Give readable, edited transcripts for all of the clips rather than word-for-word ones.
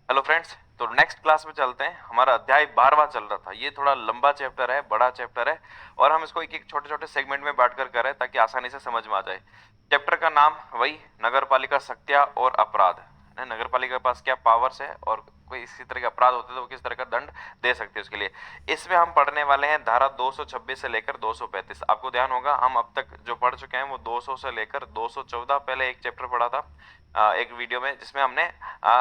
Hello friends, तो next class में चलते हैं। हमारा अध्याय 12वां चल रहा था। ये थोड़ा लंबा चैप्टर है, बड़ा चैप्टर है और हम इसको एक एक छोटे छोटे सेगमेंट में बांट कर रहे हैं ताकि आसानी से समझ में आ जाए। चैप्टर का नाम वही नगर पालिका सत्या और अपराध है। नगर पालिका के पास क्या पावर्स है और कोई इसी तरह के अपराध होते हैं तो वो किस तरह का दंड दे सकते हैं उसके लिए। इसमें हम पढ़ने वाले हैं धारा 226 से लेकर 235। आपको ध्यान होगा हम अब तक जो पढ़ चुके हैं वो 200 से लेकर 214 पहले एक चैप्टर पढ़ा था एक वीडियो में, जिसमें हमने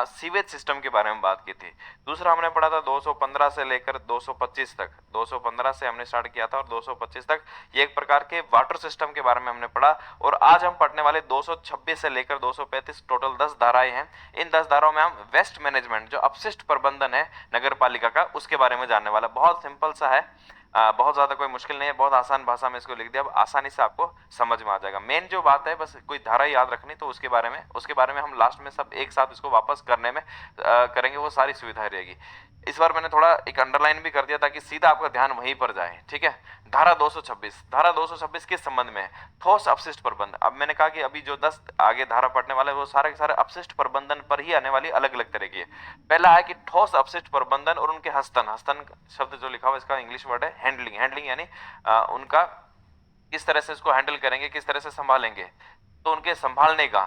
सीवेज सिस्टम के बारे में बात की थी। दूसरा हमने पढ़ा था 215 से लेकर 225 तक। 215 से हमने स्टार्ट किया था और 225 तक ये एक प्रकार के वाटर सिस्टम के बारे में हमने पढ़ा। और आज हम पढ़ने वाले 226 से लेकर 235, टोटल 10 धाराएं हैं। इन 10 धाराओं में हम वेस्ट मैनेजमेंट, जो अपशिष्ट प्रबंधन है नगर पालिका का, उसके बारे में जानने वाला। बहुत सिंपल सा है, बहुत ज्यादा कोई मुश्किल नहीं है, बहुत आसान भाषा में इसको लिख दिया, अब आसानी से आपको समझ में आ जाएगा। मेन जो बात है बस कोई धारा याद रखनी, तो उसके बारे में हम लास्ट में सब एक साथ इसको वापस करने में करेंगे, वो सारी सुविधाएं रहेगी। इस बार मैंने थोड़ा एक अंडरलाइन भी कर दिया ताकि सीधा आपका ध्यान वहीं पर जाए। ठीक है, धारा 226। धारा 226 किस संबंध में है? ठोस अपशिष्ट प्रबंधन। अब मैंने कहा कि अभी जो 10 आगे धारा पढ़ने वाले वो सारे के सारे अपशिष्ट प्रबंधन पर ही आने वाली अलग अलग तरह की है। पहला है कि ठोस अपशिष्ट प्रबंधन और उनके हस्तन। हस्तन शब्द जो लिखा हुआ इसका इंग्लिश वर्ड है हैंडलिंग। हैंडलिंग यानी उनका किस तरह से इसको हैंडल करेंगे, किस तरह से संभालेंगे, तो उनके संभालने का।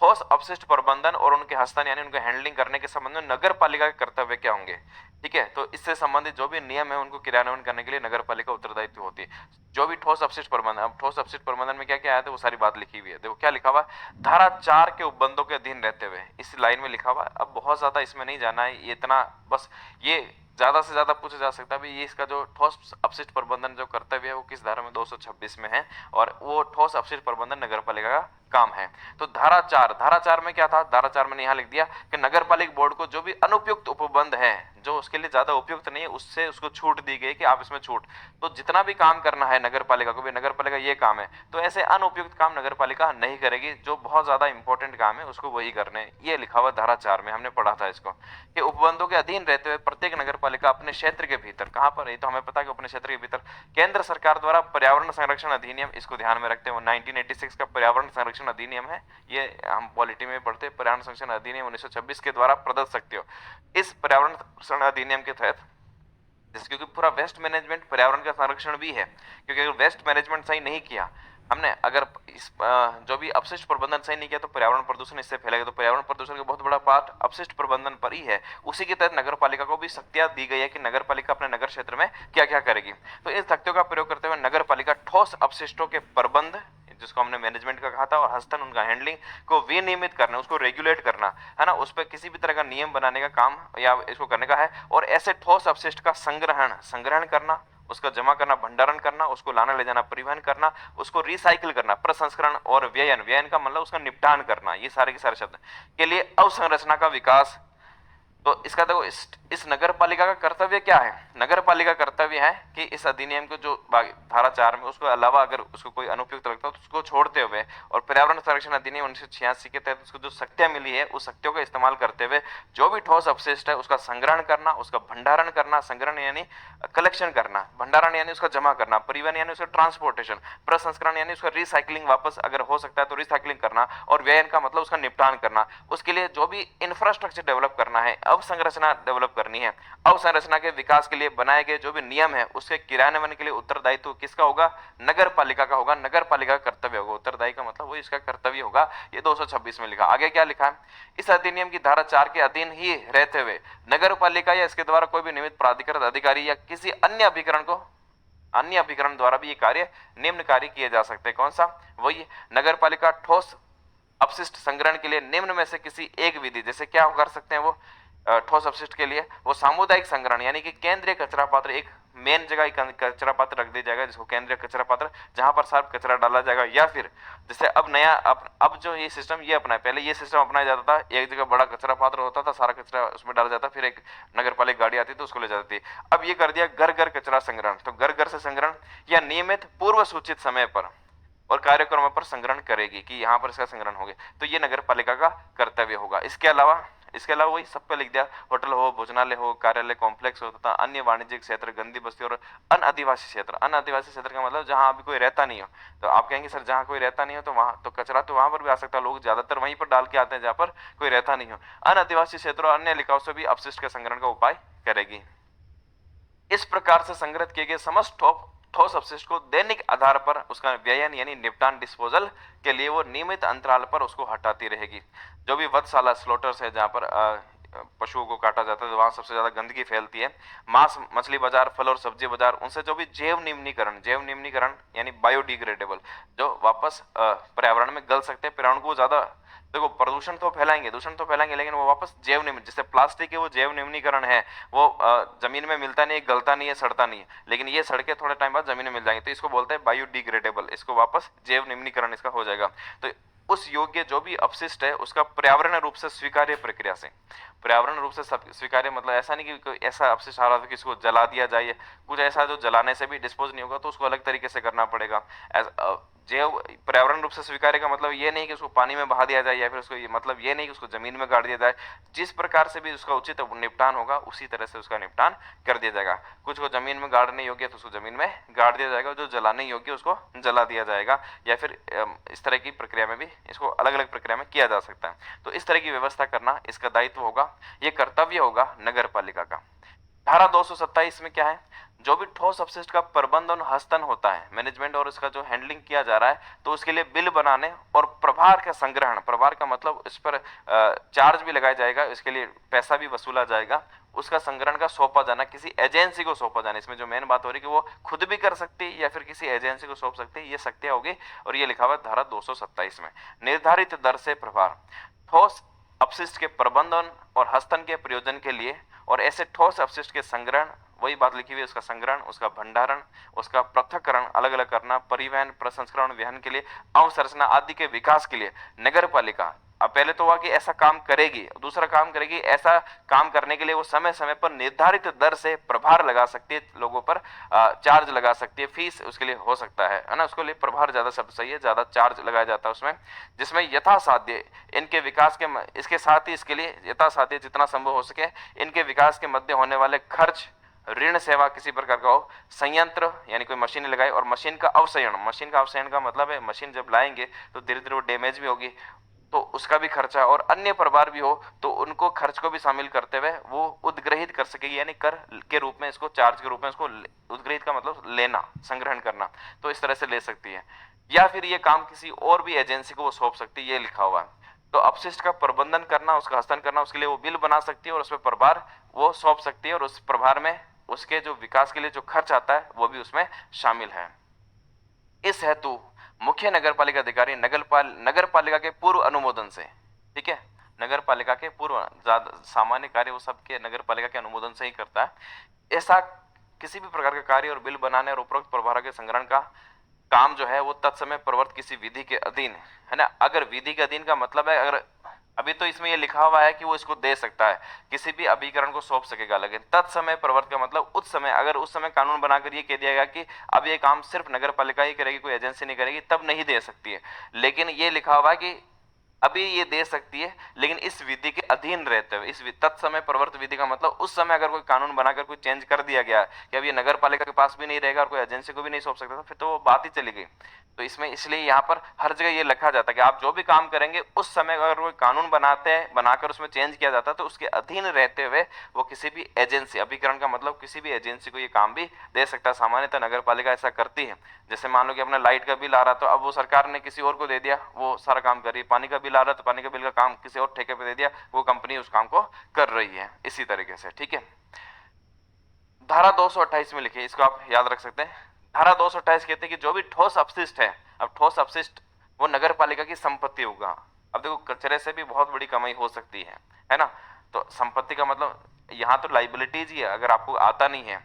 ठोस अपशिष्ट प्रबंधन और उनके हस्तन यानी उनके हैंडलिंग करने के संबंध में नगर पालिका के कर्तव्य क्या होंगे। ठीक है, तो इससे संबंधित जो भी नियम है उनको क्रियान्वयन करने के लिए नगर पालिका उत्तरदायित्व होती है। जो भी ठोस अपशिष्ट प्रबंधन, अब ठोस अपशिष्ट प्रबंधन में क्या क्या आया था वो सारी बात लिखी हुई है। देखो क्या लिखा हुआ, धारा 4 के उपबंधों के अधीन रहते हुए, इस लाइन में लिखा हुआ। अब बहुत ज्यादा इसमें नहीं जाना है, ये इतना बस, ये ज्यादा से ज्यादा पूछा जा सकता है भाई ये इसका जो ठोस अपशिष्ट प्रबंधन जो कर्तव्य है वो किस धारा में 226 में है, और वो ठोस अपशिष्ट प्रबंधन नगर पालिका का काम है। तो धारा 4 में क्या था? धारा 4 में यहाँ लिख दिया कि नगर पालिका बोर्ड को जो भी अनुपयुक्त उपबंध है, जो उसके लिए ज्यादा उपयुक्त नहीं है, उससे उसको छूट दी गई कि आप इसमें छूट, तो जितना भी काम करना है नगर पालिका को भी, नगर पालिका ये काम है, तो ऐसे अनुपयुक्त काम नगर पालिका नहीं करेगी। जो बहुत ज्यादा इंपॉर्टेंट काम है उसको वही करने, ये लिखा हुआ धारा 4 में, हमने पढ़ा था इसको कि उपबंधों के अधीन रहते हुए प्रत्येक नगर पालिका अपने क्षेत्र के भीतर, कहां पर है तो हमें पता है कि अपने क्षेत्र के भीतर केंद्र सरकार द्वारा पर्यावरण संरक्षण अधिनियम, इसको ध्यान में रखते हुए 1986 का पर्यावरण संरक्षण अधिनियम है, ये हम पॉलिटी में पढ़ते हैं। पर्यावरण संरक्षण अधिनियम 1926 के द्वारा प्रदत्त सकते हो। इस पर्यावरण संरक्षण अधिनियम के तहत, जैसे क्योंकि पूरा वेस्ट मैनेजमेंट पर्यावरण का संरक्षण भी है, क्योंकि अगर वेस्ट मैनेजमेंट सही नहीं किया हमने, अगर इस जो भी अपशिष्ट प्रबंधन सही नहीं किया तो पर्यावरण प्रदूषण इससे फैलेगा। तो पर्यावरण प्रदूषण का बहुत बड़ा पार्ट अपशिष्ट प्रबंधन पर ही है। उसी के तहत नगर पालिका को भी शक्तियां दी गई है कि नगर पालिका अपने नगर क्षेत्र में क्या क्या करेगी। तो इन शक्तियों का प्रयोग करते हुए नगर पालिका ठोस अपशिष्टों के प्रबंध, जिसको हमने मैनेजमेंट का कहा था, और हस्तन उनका हैंडलिंग को विनियमित करना, उसको रेगुलेट करना है ना, उस पर किसी भी तरह का नियम बनाने का काम या इसको करने का है। और ऐसे ठोस अपशिष्ट का संग्रहण संग्रहण करना, उसका जमा करना, भंडारण करना, उसको लाना ले जाना, परिवहन करना, उसको रिसाइकिल करना, प्रसंस्करण और व्ययन, व्ययन का मतलब उसका निपटान करना, ये सारे के सारे शब्द के लिए अवसंरचना का विकास। तो इसका देखो इस नगर पालिका का कर्तव्य क्या है? नगर पालिका कर्तव्य है कि इस अधिनियम को जो धारा 4 में, उसको अलावा अगर उसको कोई अनुपयुक्त लगता है तो उसको छोड़ते हुए, और पर्यावरण संरक्षण अधिनियम 1986 के तहत उसको जो शक्तियां मिली है उस शक्तियों का इस्तेमाल करते हुए जो भी ठोस अपशिष्ट है उसका संग्रहण करना, उसका भंडारण करना, संग्रहण यानी कलेक्शन करना, भंडारण यानी उसका जमा करना, परिवहन यानी उसका ट्रांसपोर्टेशन, प्रसंस्करण यानी उसका रिसाइकलिंग, वापस अगर हो सकता है तो रिसाइकलिंग करना, और व्ययन का मतलब उसका निपटान करना। उसके लिए जो भी इंफ्रास्ट्रक्चर डेवलप करना है, अवसंरचना डेवलप करनी है, अवसंरचना के विकास के लिए बनाए गए जो भी नियम है उसके क्रियान्वयन के लिए उत्तरदायित्व किसका होगा? नगर पालिका का होगा। नगर पालिका का कर्तव्य होगा। उत्तरदायी का मतलब वो इसका कर्तव्य होगा। ये 226 में लिखा। आगे क्या लिखा है? इस अधिनियम की धारा 4 के अधीन ही रहते हुए नगर पालिका या इसके द्वारा कोई भी नियमित प्राधिकृत अधिकारी या किसी अन्य अभिकरण द्वारा भी ये कार्य, निम्न कार्य किए जा सकते हैं। कौन सा? वही नगर पालिका ठोस अपशिष्ट संग्रहण के लिए निम्न में से किसी एक विधि, जैसे क्या कर सकते हैं वो ठोस अपशिष्ट के लिए, वो सामुदायिक संग्रहण यानी कि केंद्रीय कचरा पात्र, एक मेन जगह कचरा पात्र रख दिया जाएगा जिसको केंद्रीय कचरा पात्र, जहां पर साफ कचरा डाला जाएगा। या फिर जैसे अब नया अब जो ये सिस्टम ये अपना है, पहले ये सिस्टम अपनाया जाता था, एक जगह बड़ा कचरा पात्र होता था, सारा कचरा उसमें डाला जाता, फिर एक नगर पालिका गाड़ी आती थी उसको ले जाती थी। अब ये कर दिया घर घर कचरा संग्रहण। तो घर घर से संग्रहण या नियमित पूर्व सूचित समय पर और कार्यक्रमों पर संग्रहण करेगी कि यहाँ पर इसका संग्रहण हो गया, तो ये नगर पालिका का कर्तव्य होगा। इसके अलावा इसके अलावा वही सब पे लिख दिया, होटल हो, भोजनालय हो, कार्यालय कॉम्प्लेक्स हो तथा अन्य वाणिज्यिक क्षेत्र, गंदी बस्ती और अनआदिवासी क्षेत्र। अनआदिवासी क्षेत्र का मतलब जहां अभी कोई रहता नहीं हो। तो आप कहेंगे सर जहां कोई रहता नहीं हो तो वहां तो कचरा तो वहां पर भी आ सकता है, लोग ज्यादातर वहीं पर डाल के आते हैं जहां पर कोई रहता नहीं हो। अनआदिवासी क्षेत्रों और अन्य इलाकाओं से भी अपशिष्ट के संग्रहण का उपाय करेगी। इस प्रकार से संग्रहित किए गए समस्त ठोस अपशिष्ट को दैनिक आधार पर उसका व्ययन यानी निपटान डिस्पोजल के लिए वो नियमित अंतराल पर उसको हटाती रहेगी। जो भी वधशाला स्लॉटर्स है जहां पर पशुओं को काटा जाता है, तो वहां सबसे ज्यादा गंदगी फैलती है। मांस मछली बाजार, फल और सब्जी बाजार, उनसे जो भी जैव निम्नीकरण यानी बायोडिग्रेडेबल जो वापस पर्यावरण में गल सकते हैं, पर्यावरण को ज्यादा देखो प्रदूषण तो फैलाएंगे लेकिन वो वापस जैव निम्न, जैसे प्लास्टिक है वो जैव निम्नीकरण है, वो जमीन में मिलता नहीं है, गलता नहीं है, सड़ता नहीं है, लेकिन ये सड़के थोड़े टाइम बाद जमीन में मिल जाएंगे, तो इसको बोलते हैं बायोडिग्रेडेबल, इसको वापस जैव निम्नीकरण इसका हो जाएगा। तो उस योग्य जो भी अपशिष्ट है उसका पर्यावरण रूप से स्वीकार्य प्रक्रिया से, पर्यावरण रूप से स्वीकार्य मतलब ऐसा नहीं कि कोई ऐसा अपशिष्ट आ रहा था कि इसको जला दिया जाए, कुछ ऐसा जो जलाने से भी डिस्पोज नहीं होगा तो उसको अलग तरीके से करना पड़ेगा। जैव पर्यावरण रूप से स्वीकार्य का मतलब ये नहीं कि उसको पानी में बहा दिया जाए या फिर उसको मतलब ये नहीं कि उसको जमीन में गाड़ दिया जाए, जिस प्रकार से भी उसका उचित निपटान होगा उसी तरह से उसका निपटान कर दिया जाएगा। कुछ को जमीन में गाड़ने योग्य तो उसको जमीन में गाड़ दिया जाएगा, जो जलाने योग्य उसको जला दिया जाएगा, या फिर इस तरह की प्रक्रिया में भी इसको अलग अलग प्रक्रिया में किया जा सकता है। तो इस तरह की व्यवस्था करना इसका दायित्व होगा, ये कर्तव्य होगा नगर पालिका का। धारा 227 में क्या है, जो भी ठोस अपशिष्ट का प्रबंधन हस्तन होता है, मैनेजमेंट और इसका जो हैंडलिंग किया जा रहा है, तो उसके लिए बिल बनाने और प्रभार का संग्रहण, प्रभार का मतलब इस पर चार्ज भी लगाया जाएगा, इसके लिए पैसा भी वसूला जाएगा, उसका संग्रहण का सौंपा जाना, किसी एजेंसी को सौंपा जाना। इसमें जो मेन बात हो रही है कि वो खुद भी कर सकती है या फिर किसी एजेंसी को सौंप सकती है, ये शक्तियां होगी, और ये लिखा हुआ है धारा 227 में। निर्धारित दर से प्रभार, ठोस अपशिष्ट के प्रबंधन और हस्तन के प्रयोजन के लिए और ऐसे ठोस अपशिष्ट के संग्रहण, वही बात लिखी हुई है, उसका संग्रहण, उसका भंडारण, उसका पृथक्करण अलग अलग करना, परिवहन, प्रसंस्करण, वहन के लिए, अवसंरचना आदि के विकास के लिए नगर पालिका, अब पहले तो हुआ कि ऐसा काम करेगी, दूसरा काम करेगी, ऐसा काम करने के लिए वो समय समय पर निर्धारित दर से प्रभार लगा सकती है, लोगों पर चार्ज लगा सकती है, फीस उसके लिए हो सकता है ना, उसके लिए प्रभार ज्यादा शब्द सही है, ज्यादा चार्ज लगाया जाता है उसमें, जिसमें यथासाध्य इनके विकास के, इसके साथ ही इसके लिए यथासाध्य जितना संभव हो सके इनके विकास के मध्य होने वाले खर्च, ऋण सेवा किसी प्रकार का हो, संयंत्र यानी कोई मशीन लगाए, और मशीन का अवसयन का मतलब है मशीन जब लाएंगे तो धीरे धीरे वो डैमेज भी होगी तो उसका भी खर्चा, और अन्य प्रभार भी हो तो उनको खर्च को भी शामिल करते हुए वो उद्ग्रहित कर सकेगी, यानी कर के रूप में इसको, चार्ज के रूप में इसको, उद्ग्रहित का मतलब लेना, संग्रहण करना, तो इस तरह से ले सकती है, या फिर ये काम किसी और भी एजेंसी को वो सौंप सकती है, ये लिखा हुआ है। तो अपशिष्ट का प्रबंधन करना, उसका हस्तांतरण करना, उसके लिए वो बिल बना सकती है और उसमें प्रभार वो सौंप सकती है, और उस प्रभार में उसके जो विकास के लिए जो खर्च आता है वो भी उसमें शामिल है। इस हेतु मुख्य नगर पालिका अधिकारी नगर पालिका के पूर्व अनुमोदन से, ठीक है, नगर पालिका के पूर्व, ज्यादा सामान्य कार्य वो सबके नगर पालिका के अनुमोदन से ही करता है। ऐसा किसी भी प्रकार का कार्य और बिल बनाने और उपरोक्त प्रभार के संग्रहण का काम जो है वो तत्समय प्रवर्त किसी विधि के अधीन है ना। अगर विधि के अधीन का मतलब है, अगर अभी तो इसमें ये लिखा हुआ है कि वो इसको दे सकता है, किसी भी अभिकरण को सौंप सकेगा, लेकिन तत्समय प्रवर्त का मतलब उस समय, अगर उस समय कानून बनाकर ये कह दिया गया कि अब ये काम सिर्फ नगर पालिका ही करेगी, कोई एजेंसी नहीं करेगी, तब नहीं दे सकती है। लेकिन ये लिखा हुआ है कि अभी ये दे सकती है, लेकिन इस विधि के अधीन रहते हुए, इस तत्समय प्रवर्त विधि का मतलब उस समय अगर कोई कानून बनाकर कोई चेंज कर दिया गया कि अब ये नगर पालिका के पास भी नहीं रहेगा और कोई एजेंसी को भी नहीं सौंप सकता, तो फिर तो वो बात ही चली गई। तो इसमें इसलिए यहाँ पर हर जगह ये लिखा जाता है कि आप जो भी काम करेंगे उस समय अगर कोई कानून बनाते हैं, बनाकर उसमें चेंज किया जाता है, तो उसके अधीन रहते हुए वो किसी भी एजेंसी, अभिकरण का मतलब किसी भी एजेंसी को ये काम भी दे सकता है। सामान्यतः नगर पालिका ऐसा करती है। जैसे मान लो कि अपना लाइट का बिल आ रहा, तो अब वो सरकार ने किसी और को दे दिया, वो सारा काम कर रही है। पानी का बिल आ रहा है तो पानी का बिल का काम किसी और ठेके पे दे दिया, वो कंपनी उस काम को कर रही है, इसी तरीके से, ठीक है। धारा 228 में लिखिए, इसको आप याद रख सकते हैं। धारा 228 कहते हैं कि जो भी ठोस अपशिष्ट है, अब ठोस अपशिष्ट वो नगर पालिका की संपत्ति होगा। अब देखो कचरे से भी बहुत बड़ी कमाई हो सकती है ना। तो संपत्ति का मतलब यहाँ तो लाइबिलिटीज ही है, अगर आपको आता नहीं है,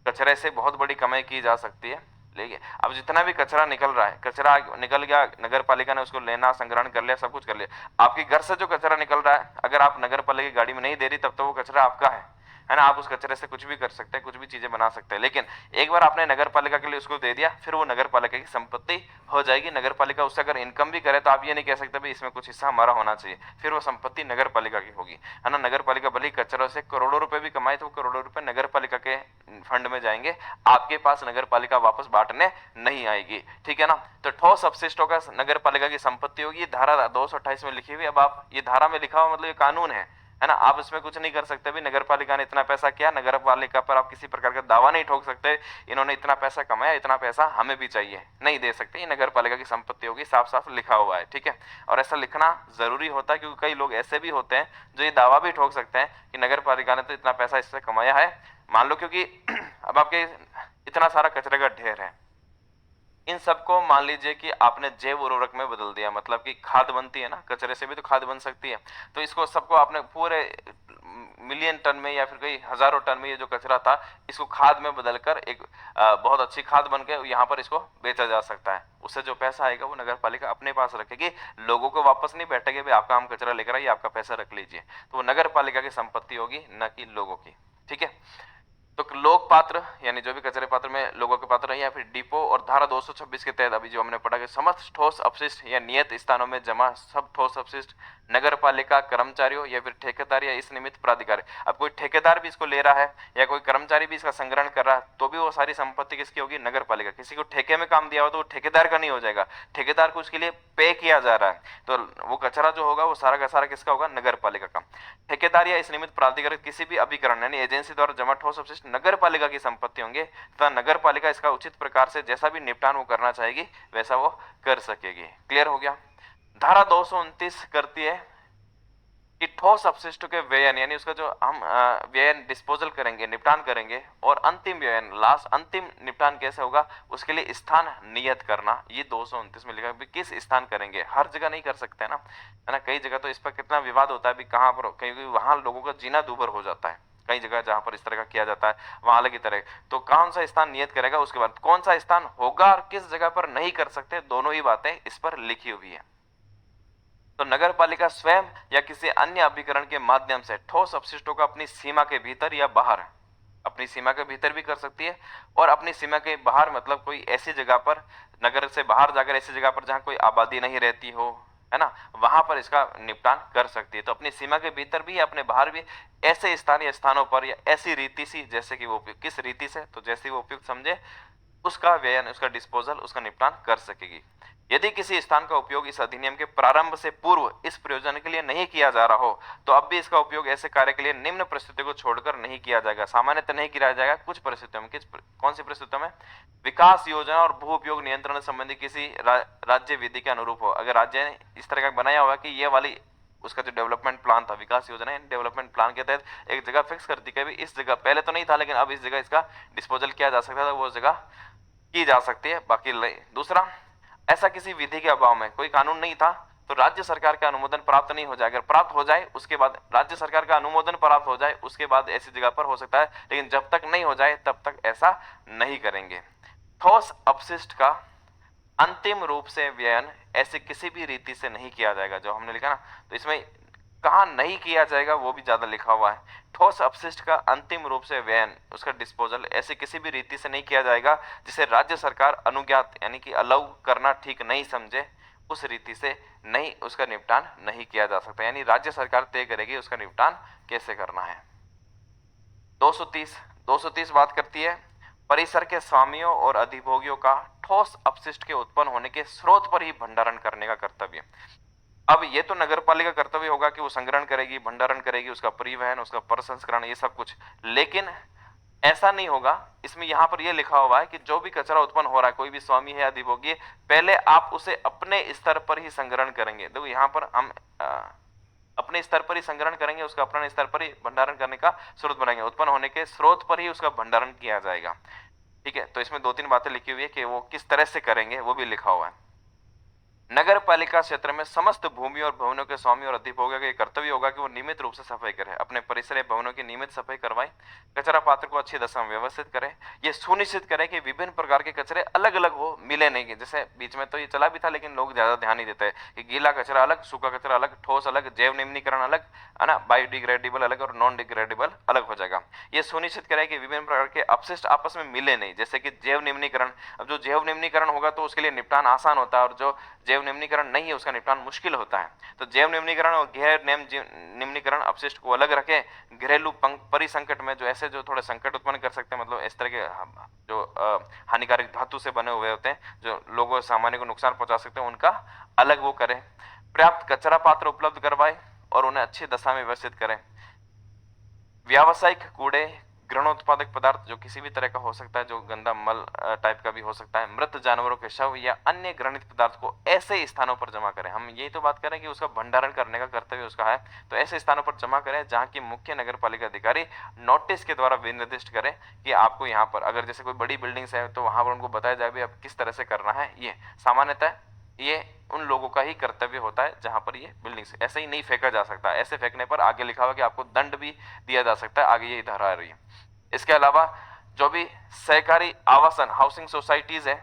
कचरे से बहुत बड़ी कमाई की जा सकती है। लेकिन अब जितना भी कचरा निकल रहा है, कचरा निकल गया, नगर पालिका ने उसको लेना, संग्रहण कर लिया, सब कुछ कर लिया। आपके घर से जो कचरा निकल रहा है, अगर आप नगर पालिका की गाड़ी में नहीं दे रही, तब तो वो कचरा आपका है, है ना, आप उस कचरे से कुछ भी कर सकते हैं, कुछ भी चीजें बना सकते हैं, लेकिन एक बार आपने नगर पालिका के लिए उसको दे दिया, फिर वो नगर पालिका की संपत्ति हो जाएगी। नगर पालिका उससे अगर इनकम भी करे तो आप ये नहीं कह सकते भाई इसमें कुछ हिस्सा हमारा होना चाहिए, फिर वो संपत्ति नगर पालिका की होगी, है ना। नगर पालिका भले ही कचरों से करोड़ों रुपए भी कमाए तो करोड़ों रुपए नगर पालिका के फंड में जाएंगे, आपके पास नगर पालिका वापस बांटने नहीं आएगी, ठीक है ना। तो ठोस अपशिष्टों का नगर पालिका की संपत्ति होगी, धारा 228 में लिखी हुई। अब आप ये धारा में लिखा हुआ मतलब ये कानून है ना, आप इसमें कुछ नहीं कर सकते भी नगर पालिका ने इतना पैसा किया, नगर पालिका पर आप किसी प्रकार का दावा नहीं ठोक सकते इन्होंने इतना पैसा कमाया, इतना पैसा हमें भी चाहिए, नहीं दे सकते, ये नगर पालिका की संपत्ति होगी, साफ साफ लिखा हुआ है, ठीक है। और ऐसा लिखना जरूरी होता है क्योंकि कई लोग ऐसे भी होते हैं जो ये दावा भी ठोक सकते हैं कि नगर पालिका ने तो इतना पैसा इससे कमाया है, मान लो, क्योंकि अब आपके इतना सारा कचरे का ढेर है, इन सबको मान लीजिए कि आपने जैव उर्वरक में बदल दिया, मतलब कि खाद बनती है ना, कचरे से भी तो खाद बन सकती है, तो इसको सबको आपने पूरे मिलियन टन में या फिर कई हजारों टन में ये जो कचरा था इसको खाद में बदलकर एक बहुत अच्छी खाद बन के यहाँ पर इसको बेचा जा सकता है। उससे जो पैसा आएगा वो नगर पालिका अपने पास रखेगी, लोगों को वापस नहीं बैठेगी भाई आपका हम कचरा लेकर आइए, आपका पैसा रख लीजिए, तो वो नगर पालिका की संपत्ति होगी, न कि लोगों की, ठीक है। तो लोक पात्र यानी जो भी कचरे पात्र में लोगों के पात्र है, या फिर डिपो, और धारा 226 के तहत अभी जो हमने पढ़ा कि समस्त ठोस अपशिष्ट या नियत स्थानों में जमा सब ठोस अपशिष्ट नगर पालिका कर्मचारियों या फिर ठेकेदार या इस निमित्त प्राधिकारी, अब कोई ठेकेदार भी इसको ले रहा है या कोई कर्मचारी भी इसका संग्रहण कर रहा है तो भी वो सारी संपत्ति किसकी होगी, नगर पालिका। किसी को ठेके में काम दिया हो तो वो ठेकेदार का नहीं हो जाएगा, ठेकेदार को उसके लिए पे किया जा रहा है, तो वो कचरा जो होगा वो सारा का सारा किसका होगा, नगर पालिका का। ठेकेदार या इस निमित्त प्राधिकारी किसी भी अभिकरण यानी एजेंसी द्वारा जमा ठोस अपशिष्ट नगर पालिका की संपत्ति होंगे तथा नगर पालिका इसका उचित प्रकार से जैसा भी निपटान वो करना चाहेगी वैसा वो कर सकेगी। क्लियर हो गया। धारा 229 करती है कि ठोस अपशिष्टों के व्ययन यानी उसका जो हम व्ययन डिस्पोजल करेंगे, निपटान करेंगे, और अंतिम व्ययन लास्ट अंतिम निपटान कैसे होगा उसके लिए स्थान नियत करना, ये 229 में लिखा है। किस स्थान करेंगे, हर जगह नहीं कर सकते ना, है ना, कई जगह तो इस पर कितना विवाद होता है भी कहाँ पर, क्योंकि वहां लोगों का जीना दूभर हो जाता है, कई जगह जहां पर इस तरह का किया जाता है वहां अलग ही तरह, तो कौन सा स्थान नियत करेगा, उसके बाद कौन सा स्थान होगा और किस जगह पर नहीं कर सकते, दोनों ही बातें इस पर लिखी हुई है। तो नगर पालिका स्वयं या किसी अन्य अभिकरण के माध्यम से ठोस अपशिष्टों को अपनी सीमा के भीतर या बाहर, अपनी सीमा के भीतर भी कर सकती है और अपनी सीमा के बाहर मतलब कोई ऐसी जगह पर, नगर से बाहर जाकर ऐसी जगह पर जहां कोई आबादी नहीं रहती हो, है ना, वहां पर इसका निपटान कर सकती है। तो अपनी सीमा के भीतर भी अपने बाहर भी ऐसे स्थानीय स्थानों पर या ऐसी रीति सी जैसे कि वो किस रीति से, तो जैसे वो उपयुक्त समझे उसका व्ययन, उसका डिस्पोजल, उसका निपटान कर सकेगी। यदि किसी स्थान का उपयोग इस अधिनियम के प्रारंभ से पूर्व इस प्रयोजन के लिए नहीं किया जा रहा हो तो अब भी इसका उपयोग ऐसे कार्य के लिए निम्न परिस्थितियों को छोड़कर नहीं किया जाएगा। सामान्यतः नहीं किया जाएगा, कुछ परिस्थितियों में, कौन सी परिस्थितियों में, विकास योजना और भू उपयोग नियंत्रण संबंधी किसी राज्य विधि के अनुरूप हो। अगर राज्य ने इस तरह का बनाया हुआ कि ये वाली उसका जो डेवलपमेंट प्लान था, विकास योजना डेवलपमेंट प्लान के तहत एक जगह फिक्स कर दी कि इस जगह, पहले तो नहीं था लेकिन अब इस जगह इसका डिस्पोजल किया जा सकता था, वो जगह की जा सकती है, बाकी दूसरा, ऐसा किसी विधि के अभाव में कोई कानून नहीं था तो राज्य सरकार का अनुमोदन प्राप्त नहीं हो जाए, अगर प्राप्त हो जाए उसके बाद राज्य सरकार का अनुमोदन प्राप्त हो जाए उसके बाद ऐसी जगह पर हो सकता है, लेकिन जब तक नहीं हो जाए तब तक ऐसा नहीं करेंगे। ठोस अपशिष्ट का अंतिम रूप से व्ययन ऐसे किसी भी रीति से नहीं किया जाएगा, जो हमने लिखा ना, तो इसमें कहा नहीं किया जाएगा वो भी ज्यादा लिखा हुआ है। ठोस अपशिष्ट का अंतिम रूप से व्ययन, उसका डिस्पोजल ऐसे किसी भी रीति से नहीं किया जाएगा जिसे राज्य सरकार अनुज्ञात यानी कि अलाउ करना ठीक नहीं समझे, उस रीति से नहीं उसका निपटान नहीं किया जा सकता, यानी राज्य सरकार तय करेगी उसका निपटान कैसे करना है। 230 बात करती है परिसर के स्वामियों और अधिभोगियों का ठोस अपशिष्ट के उत्पन्न होने के स्रोत पर ही भंडारण करने का कर्तव्य। अब ये तो नगर पालिका कर्तव्य होगा कि वो संग्रहण करेगी, भंडारण करेगी, उसका परिवहन, उसका प्रसंस्करण, ये सब कुछ, लेकिन ऐसा नहीं होगा। इसमें यहां पर ये लिखा हुआ है कि जो भी कचरा उत्पन्न हो रहा है, कोई भी स्वामी है, अधिभोगी है, पहले आप उसे अपने स्तर पर ही संग्रहण करेंगे। देखो यहाँ पर हम अपने स्तर पर ही संग्रहण करेंगे, उसका अपने स्तर पर ही भंडारण करने का स्रोत बनाएंगे, उत्पन्न होने के स्रोत पर ही उसका भंडारण किया जाएगा। ठीक है, तो इसमें 2-3 बातें लिखी हुई है कि वो किस तरह से करेंगे वो भी लिखा हुआ है। नगर पालिका क्षेत्र में समस्त भूमि और भवनों के स्वामी और अधिभोगी का कर्तव्य होगा कि वो नियमित रूप से सफाई करे, अपने परिसर भवनों की नियमित सफाई करवाए, कचरा पात्र को अच्छी दशा में व्यवस्थित करे, ये सुनिश्चित करे कि विभिन्न प्रकार के कचरे अलग अलग हो, मिले नहीं। जैसे बीच में तो ये चला भी था लेकिन लोग ज्यादा ध्यान नहीं देते हैं कि गीला कचरा अलग, सूखा कचरा अलग, ठोस अलग, जैव निम्नीकरण अलग, है ना, बायोडिग्रेडेबल अलग और नॉन डिग्रेडेबल अलग हो जाएगा। ये सुनिश्चित करे कि विभिन्न प्रकार के अपशिष्ट आपस में मिले नहीं, जैसे कि जैव निम्नीकरण। अब जो जैव निम्नीकरण होगा तो उसके लिए निपटान आसान होता है, और जो जैव निम्नीकरण नहीं है उसका निपटान मुश्किल होता है। तो जैव निम्नीकरण और गैर निम्नीकरण अपशिष्ट को अलग रखें। घरेलू परिसंकट में जो ऐसे जो थोड़े संकट उत्पन्न कर सकते हैं, मतलब इस तरह के जो हानिकारक धातु से बने हुए होते हैं जो लोगों सामान्य को नुकसान पहुंचा सकते हैं, उनका अलग वो करें। पर्याप्त कचरा पात्र उपलब्ध करवाए और उन्हें अच्छी दशा में व्यवस्थित करें। व्यावसायिक कूड़े, गृहोत्पादक पदार्थ जो किसी भी तरह का हो सकता है, जो गंदा मल टाइप का भी हो सकता है, मृत जानवरों के शव या अन्य घृणित पदार्थ को ऐसे स्थानों पर जमा करें। हम यही तो बात करें कि उसका भंडारण करने का कर्तव्य उसका है, तो ऐसे स्थानों पर जमा करें जहां की मुख्य नगर पालिका अधिकारी नोटिस के द्वारा विनिर्दिष्ट करें कि आपको यहाँ पर, अगर जैसे कोई बड़ी बिल्डिंग्स है तो वहां पर उनको बताया जाए भी अब किस तरह से करना है। ये सामान्यतः ये उन लोगों का ही कर्तव्य होता है जहां पर ये बिल्डिंग्स, ऐसे ही नहीं फेंका जा सकता। ऐसे फेंकने पर आगे लिखा हुआ कि आपको दंड भी दिया जा सकता है, आगे ये धारा आ रही है। इसके अलावा जो भी सहकारी आवासन हाउसिंग सोसाइटीज है,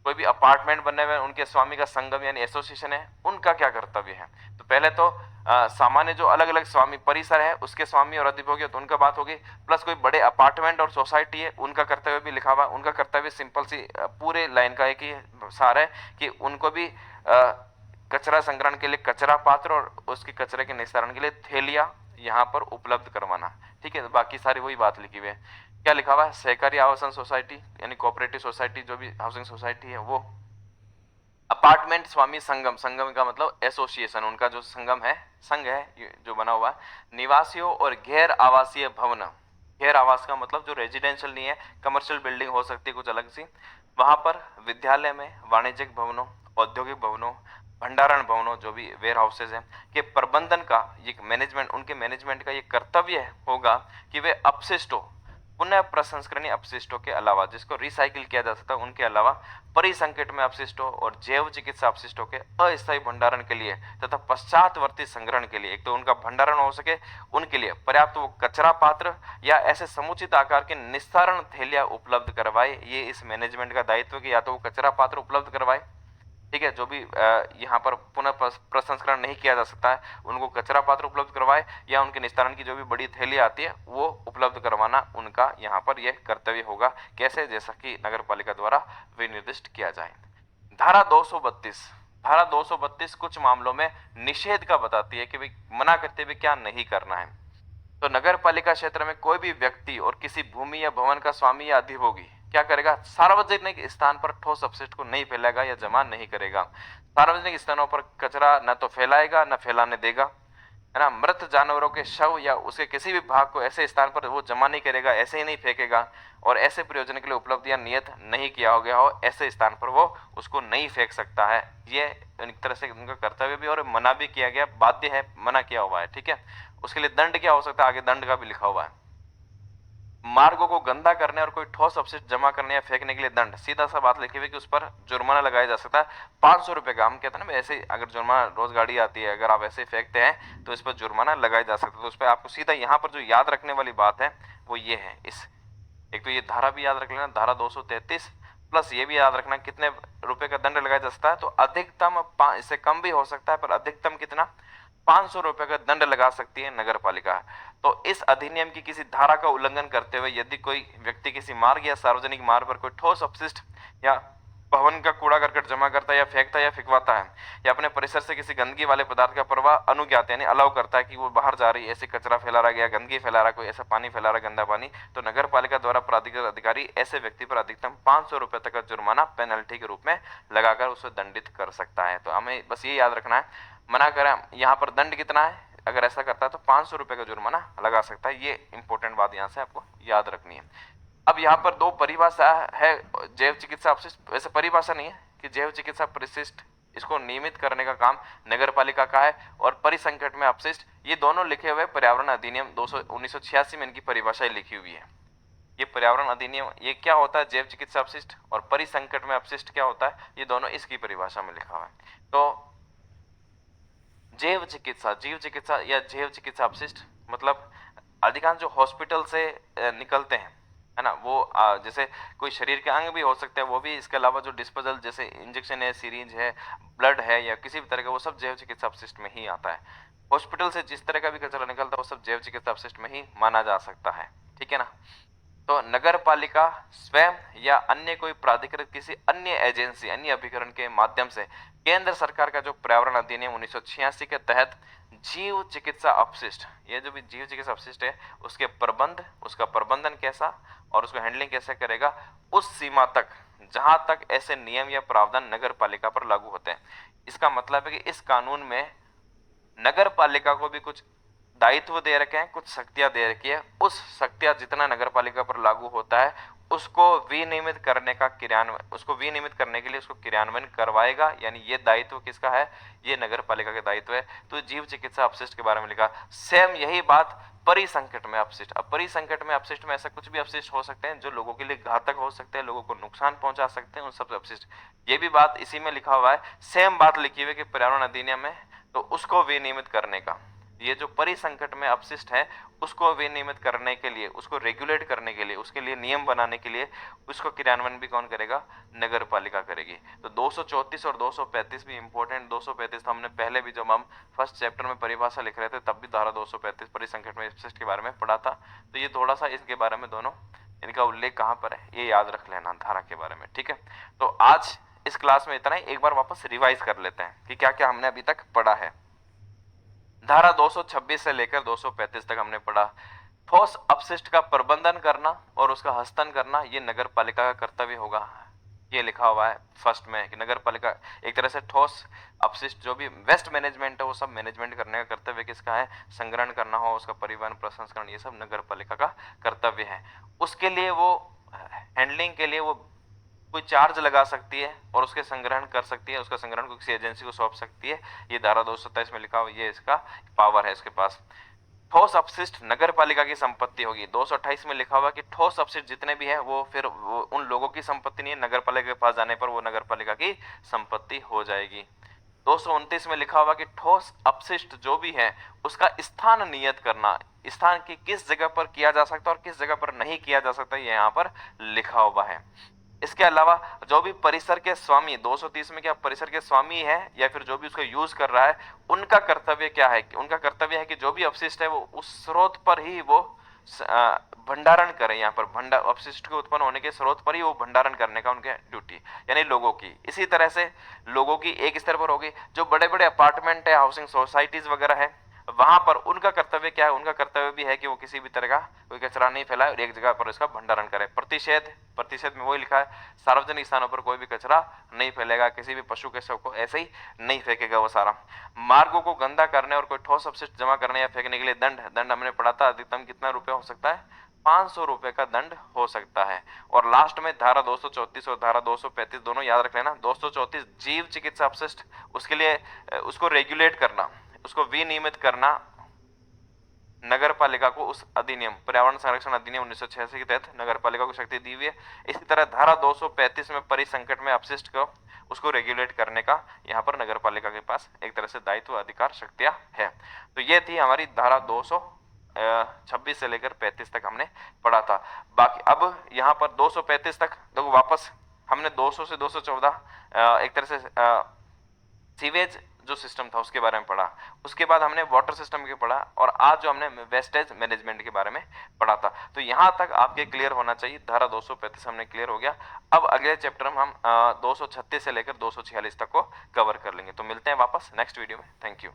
कोई भी अपार्टमेंट बनने में उनके स्वामी का संगम यानी एसोसिएशन है, उनका क्या कर्तव्य है। तो पहले तो सामान्य जो अलग अलग स्वामी परिसर है उसके स्वामी और अधिभोगी तो उनका बात होगी, प्लस कोई बड़े अपार्टमेंट और सोसाइटी है उनका कर्तव्य भी लिखा हुआ। उनका कर्तव्य सिंपल सी पूरे लाइन का एक ही सार है कि उनको भी कचरा संग्रहण के लिए कचरा पात्र और उसके कचरे के निस्तारण के लिए थैलियां यहाँ पर उपलब्ध करवाना। ठीक है, तो बाकी सारी वही बात लिखी हुई है। क्या लिखा हुआ है, सहकारी आवासन सोसाइटी यानी कोऑपरेटिव सोसाइटी जो भी हाउसिंग सोसाइटी है वो, अपार्टमेंट स्वामी संगम, संगम का मतलब एसोसिएशन, उनका जो संगम है संघ है जो बना हुआ है, निवासियों और गैर आवासीय भवन, गैर आवास का मतलब जो रेजिडेंशियल नहीं है, कमर्शियल बिल्डिंग हो सकती है कुछ अलग सी, वहां पर विद्यालय में, वाणिज्यिक भवनों, औद्योगिक भवनों, भंडारण भवनों जो भी वेयर हाउसेज हैं के प्रबंधन का ये मैनेजमेंट, उनके मैनेजमेंट का ये कर्तव्य होगा कि वे अपशिष्टों, पुनः प्रसंस्करणीय अपशिष्टों के अलावा जिसको रिसाइकिल किया जा सकता है उनके अलावा परिसंकट में अपशिष्टों और जैव चिकित्सा अपशिष्टों के अस्थायी भंडारण के लिए तथा पश्चातवर्ती संग्रहण के लिए, एक तो उनका भंडारण हो सके उनके लिए पर्याप्त वो कचरा पात्र या ऐसे समुचित आकार के निस्तारण थैलियां उपलब्ध करवाए। ये इस मैनेजमेंट का दायित्व कि या तो वो कचरा पात्र उपलब्ध करवाए, ठीक है, जो भी यहाँ पर पुनः प्रसंस्करण नहीं किया जा सकता है उनको कचरा पात्र उपलब्ध करवाए, या उनके निस्तारण की जो भी बड़ी थैली आती है वो उपलब्ध करवाना उनका यहाँ पर यह कर्तव्य होगा। कैसे, जैसा कि नगर पालिका द्वारा विनिर्दिष्ट किया जाए। धारा 232, धारा 232 कुछ मामलों में निषेध का बताती है कि भाई मना करते हुए क्या नहीं करना है। तो नगर पालिका क्षेत्र में कोई भी व्यक्ति और किसी भूमि या भवन का स्वामी या अधिभोगी क्या करेगा, सार्वजनिक स्थान पर ठोस अपशिष्ट को नहीं फैलाएगा या जमा नहीं करेगा। सार्वजनिक स्थानों पर कचरा न तो फैलाएगा न फैलाने देगा, है ना। मृत जानवरों के शव या उसके किसी भी भाग को ऐसे स्थान पर वो जमा नहीं करेगा, ऐसे ही नहीं फेंकेगा, और ऐसे प्रयोजन के लिए उपलब्ध या नियत नहीं किया हो गया हो ऐसे स्थान पर वो उसको नहीं फेंक सकता है। ये एक तरह से उनका कर्तव्य भी और मना भी किया गया, बाध्य है, मना किया हुआ है। ठीक है, उसके लिए दंड क्या हो सकता है, आगे दंड का भी लिखा हुआ है। मार्गों को गंदा करने और कोई ठोस अपशिष्ट जमा करने या फेंकने के लिए दंड, सीधा सा बात लिखी हुई कि उस पर जुर्माना लगाया जा सकता है 500 रुपए का। हम कहते हैं ना ऐसे, अगर जुर्माना रोज गाड़ी आती है अगर आप ऐसे फेंकते हैं तो इस पर जुर्माना लगाया जा सकता है। तो उस पर आपको सीधा यहाँ पर जो याद रखने वाली बात है वो ये है, इस एक तो ये धारा भी याद रख लेना, धारा 233, प्लस ये भी याद रखना कितने रुपए का दंड लगाया जा सकता है। तो अधिकतम, इससे कम भी हो सकता है पर अधिकतम कितना, 500 रुपए का दंड लगा सकती है नगर पालिका। तो इस अधिनियम की किसी धारा का उल्लंघन करते हुए यदि कोई व्यक्ति किसी मार्ग या सार्वजनिक मार्ग पर कोई ठोस अपशिष्ट या भवन का कूड़ा करकट जमा करता है या फेंकता है या फिकवाता है, या अपने परिसर से किसी गंदगी वाले पदार्थ का प्रवाह अनुज्ञात यानी अलाउ करता है कि वो बाहर जा रही है, ऐसे कचरा फैला रहा है, गंदगी फैला रहा है, कोई ऐसा पानी फैला रहा है गंदा पानी, तो नगर पालिका द्वारा प्राधिकृत अधिकारी ऐसे व्यक्ति पर अधिकतम 500 रुपए तक का जुर्माना पेनल्टी के रूप में लगाकर उसे दंडित कर सकता है। तो हमें बस ये याद रखना है, मना करें यहाँ पर दंड कितना है, अगर ऐसा करता है तो 500 रुपए का जुर्माना लगा सकता है। ये इंपॉर्टेंट बात यहाँ से आपको याद रखनी है। अब यहाँ पर दो परिभाषा है जैव चिकित्सा अपशिष्ट, वैसे परिभाषा नहीं है कि जैव चिकित्सा परिशिष्ट, इसको नियमित करने का काम नगर पालिका का है, और परिसंकट में अपशिष्ट ये दोनों लिखे हुए पर्यावरण अधिनियम 1986 में इनकी परिभाषा लिखी हुई है। ये पर्यावरण अधिनियम ये क्या होता है, जैव चिकित्सा अपशिष्ट, और परिसंकट में अपशिष्ट क्या होता है, ये दोनों इसकी परिभाषा में लिखा हुआ है। तो जैव चिकित्सा या जैव चिकित्सा अपशिष्ट मतलब अधिकांश जो हॉस्पिटल से निकलते हैं, है ना, वो जैसे कोई शरीर के अंग भी हो सकते हैं, वो भी, इसके अलावा जो डिस्पोजल जैसे इंजेक्शन है, सीरींज है, ब्लड है, या किसी भी तरह का, वो सब जैव चिकित्सा अपशिष्ट में ही आता है। हॉस्पिटल से जिस तरह का भी कचरा निकलता है वो सब जैव चिकित्सा अपशिष्ट में ही माना जा सकता है। ठीक ठीक है ना। तो नगर पालिका स्वयं या अन्य कोई प्राधिकृत किसी अन्य एजेंसी, अन्य अभिकरण के माध्यम से केंद्र सरकार का जो पर्यावरण अधिनियम 1986 के तहत जीव चिकित्सा अपशिष्ट, ये जो भी जीव चिकित्सा अपशिष्ट है उसके प्रबंध, उसका प्रबंधन कैसा और उसको हैंडलिंग कैसे करेगा, उस सीमा तक जहां तक ऐसे नियम या प्रावधान नगर पालिका पर लागू होते हैं। इसका मतलब है कि इस कानून में नगर पालिका को भी कुछ दायित्व दे रखे हैं, कुछ शक्तियां दे रखी है। उस शक्तियां जितना नगर पालिका पर लागू होता है उसको विनियमित करने का क्रियान्वयन, उसको विनियमित करने के लिए उसको क्रियान्वयन करवाएगा, यानी ये दायित्व किसका है, ये नगर पालिका का दायित्व है। तो जीव चिकित्सा अपशिष्ट के बारे में लिखा सेम यही बात परिसंकट में अपशिष्ट। अब परिसंकट में अपशिष्ट में ऐसा कुछ भी अपशिष्ट हो सकते हैं जो लोगों के लिए घातक हो सकते हैं, लोगों को नुकसान पहुंचा सकते हैं, उन सब अपशिष्ट, ये भी बात इसी में लिखा हुआ है। सेम बात लिखी हुई है कि पर्यावरण अधिनियम में, तो उसको विनियमित करने का, ये जो परिसंकट में अपशिष्ट है उसको विनियमित करने के लिए, उसको रेगुलेट करने के लिए, उसके लिए नियम बनाने के लिए उसको क्रियान्वयन भी कौन करेगा, नगर पालिका करेगी। तो 234 और 235 भी इंपॉर्टेंट। 235 तो हमने पहले भी जब हम फर्स्ट चैप्टर में परिभाषा लिख रहे थे तब भी धारा 235 परिसंकट में अपशिष्ट के बारे में पढ़ा था। तो ये थोड़ा सा इसके बारे में दोनों, इनका उल्लेख कहाँ पर है ये याद रख लेना धारा के बारे में, ठीक है। तो आज इस क्लास में इतना ही। एक बार वापस रिवाइज कर लेते हैं कि क्या क्या हमने अभी तक पढ़ा है। धारा 226 से लेकर 235 तक हमने पढ़ा। ठोस अपशिष्ट का प्रबंधन करना और उसका हस्तांतरण करना ये नगर पालिका का कर्तव्य होगा। ये लिखा हुआ है फर्स्ट में कि नगर पालिका एक तरह से ठोस अपशिष्ट जो भी वेस्ट मैनेजमेंट है वो सब मैनेजमेंट करने का कर्तव्य किसका है, संग्रहण करना हो, उसका परिवहन प्रसंस्करण, ये सब नगर पालिका का कर्तव्य है। उसके लिए वो हैंडलिंग के लिए वो कोई चार्ज लगा सकती है और उसके संग्रहण कर सकती है, उसका संग्रहण को किसी एजेंसी को सौंप सकती है। ये धारा 227 में लिखा हुआ, ये इसका पावर है इसके पास। ठोस अपशिष्ट नगर पालिका की संपत्ति होगी। 228 में लिखा हुआ कि ठोस अपशिष्ट जितने भी है वो फिर वो उन लोगों की संपत्ति नहीं है, नगर पालिका के पास जाने पर वो नगर पालिका की संपत्ति हो जाएगी। 229 में लिखा हुआ कि ठोस अपशिष्ट जो भी है उसका स्थान नियत करना, स्थान की किस जगह पर किया जा सकता है और किस जगह पर नहीं किया जा सकता, ये यहाँ पर लिखा हुआ है। इसके अलावा जो भी परिसर के स्वामी, 230 में क्या परिसर के स्वामी है या फिर जो भी उसका यूज कर रहा है, उनका कर्तव्य क्या है, उनका कर्तव्य है कि जो भी अपशिष्ट है वो उस स्रोत पर ही वो भंडारण करें। यहाँ पर भंडार अपशिष्ट के उत्पन्न होने के स्रोत पर ही वो भंडारण करने का उनके ड्यूटी, यानी लोगों की। इसी तरह से लोगों की एक स्तर पर होगी, जो बड़े बड़े अपार्टमेंट है, हाउसिंग सोसाइटीज वगैरह है, वहां पर उनका कर्तव्य क्या है, उनका कर्तव्य भी है कि वो किसी भी तरह का कोई कचरा नहीं फैलाए और एक जगह पर इसका भंडारण करे। प्रतिषेध, प्रतिषेध में वही लिखा है, सार्वजनिक स्थानों पर कोई भी कचरा नहीं फैलेगा, किसी भी पशु के शव को ऐसे ही नहीं फेंकेगा वो सारा। मार्गों को गंदा करने और कोई ठोस अपशिष्ट जमा करने या फेंकने के लिए दंड, दंड हमने पढ़ा था, अधिकतम कितना रुपया हो सकता है, 500 रुपए का दंड हो सकता है। और लास्ट में धारा 234 और धारा 235 दोनों याद रख लेना। 234 जीव चिकित्सा अपशिष्ट, उसके लिए उसको रेगुलेट करना, उसको विनियमित करना, नगर पालिका को उस अधिनियम पर्यावरण संरक्षण अधिनियम 1986 के तहत नगर पालिका को शक्ति दी हुई है। इसी तरह धारा 235 में परिसंकट में अपशिष्ट को उसको रेगुलेट करने का यहाँ पर नगर पालिका के पास एक तरह से दायित्व, अधिकार, शक्तियां है। तो ये थी हमारी धारा 226 से लेकर 35 तक हमने पढ़ा था। बाकी अब यहाँ पर 235 तक देखो, वापस हमने 200 से 214 एक तरह से सीवेज जो सिस्टम था उसके बारे में पढ़ा, उसके बाद हमने वाटर सिस्टम के पढ़ा, और आज जो हमने वेस्टेज मैनेजमेंट के बारे में पढ़ा था। तो यहां तक आपके क्लियर होना चाहिए। धारा 235 हमने क्लियर हो गया। अब अगले चैप्टर में हम 236 से लेकर 246 तक को कवर कर लेंगे। तो मिलते हैं वापस नेक्स्ट वीडियो में। Thank you.